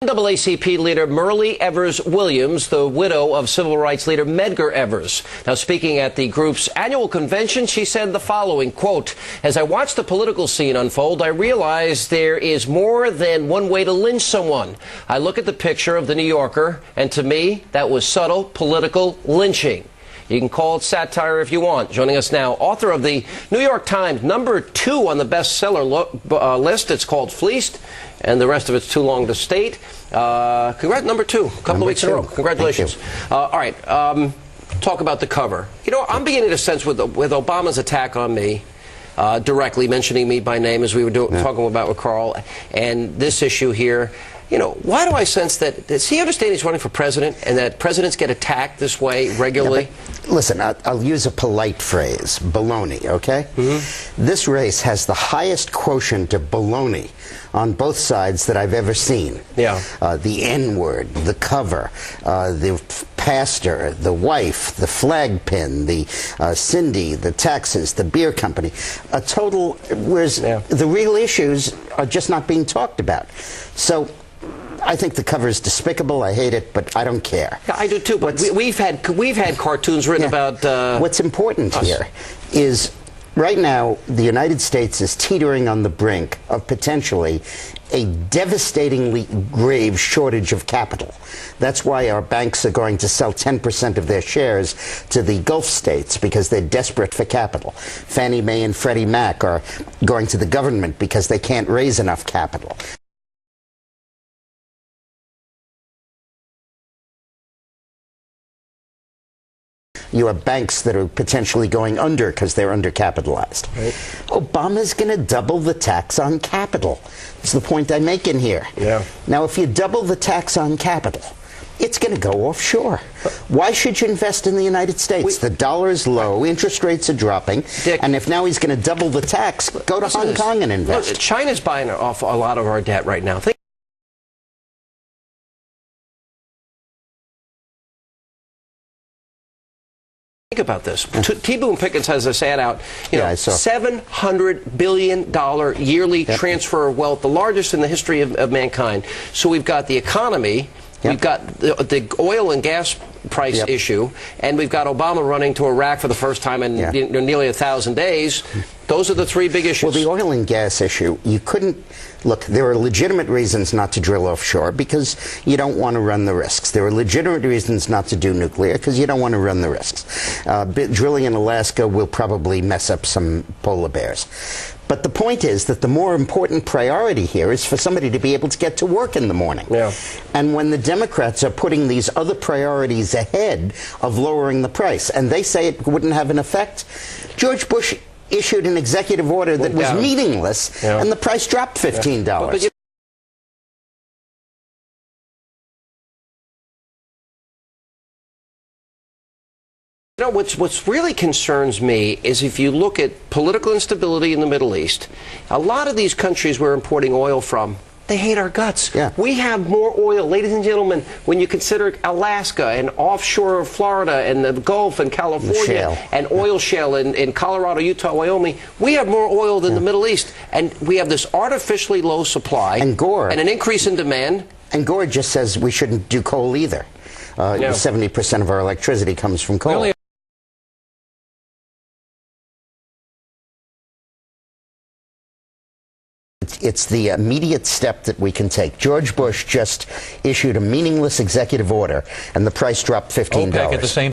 NAACP leader Myrlie Evers Williams, the widow of civil rights leader Medgar Evers. Now, speaking at the group's annual convention, she said the following, quote, "As I watch the political scene unfold, I realize there is more than one way to lynch someone. I look at the picture of the New Yorker, and to me, that was subtle political lynching." You can call it satire if you want. Joining us now, author of the New York Times #2 on the bestseller list. It's called Fleeced, and the rest of it's too long to state. Congrats, #2, a couple of weeks in a row. Congratulations. All right, talk about the cover. You know, I'm beginning to sense with Obama's attack on me, directly mentioning me by name, as we were talking about with Carl, and this issue here. You know, why do I sense that? Does he understand he's running for president and that presidents get attacked this way regularly? Yeah, listen, I'll use a polite phrase, baloney, okay? This race has the highest quotient of baloney on both sides that I've ever seen. Yeah. The N-word, the cover, the pastor, the wife, the flag pin, the Cindy, the taxes, the beer company. A total, whereas the real issues are just not being talked about. So I think the cover is despicable. I hate it, but I don't care. Yeah, I do too. But we've had cartoons written about. What's important here is right now the United States is teetering on the brink of potentially a devastatingly grave shortage of capital. That's why our banks are going to sell 10% of their shares to the Gulf states because they're desperate for capital. Fannie Mae and Freddie Mac are going to the government because they can't raise enough capital. You have banks that are potentially going under because they're undercapitalized. Right. Obama's going to double the tax on capital. That's the point I'm making here. Yeah. Now, if you double the tax on capital, it's going to go offshore. Why should you invest in the United States? The dollar is low, interest rates are dropping, Dick, and if now he's going to double the tax, go to Hong Kong and invest. Look, China's buying off a lot of our debt right now. Think about this. T. Boone Pickens has this ad out. You know, $700 billion yearly transfer of wealth, the largest in the history of mankind. So we've got the economy, we've got the oil and gas price issue, and we've got Obama running to Iraq for the first time in nearly 1,000 days. Those are the three big issues. Well, the oil and gas issue, you couldn't... Look, there are legitimate reasons not to drill offshore because you don't want to run the risks. There are legitimate reasons not to do nuclear because you don't want to run the risks. Drilling in Alaska will probably mess up some polar bears. But the point is that the more important priority here is for somebody to be able to get to work in the morning. Yeah. And when the Democrats are putting these other priorities ahead of lowering the price, and they say it wouldn't have an effect, George Bush issued an executive order that was meaningless, and the price dropped $15. But you know, what's really concerns me is if you look at political instability in the Middle East, a lot of these countries we're importing oil from, they hate our guts. Yeah. We have more oil, ladies and gentlemen, when you consider Alaska and offshore Florida and the Gulf and California and oil shale in Colorado, Utah, Wyoming. We have more oil than the Middle East. And we have this artificially low supply and an increase in demand. And Gore just says we shouldn't do coal either. 70% of our electricity comes from coal. It's the immediate step that we can take. George Bush just issued a meaningless executive order, and the price dropped $15. OPEC at the same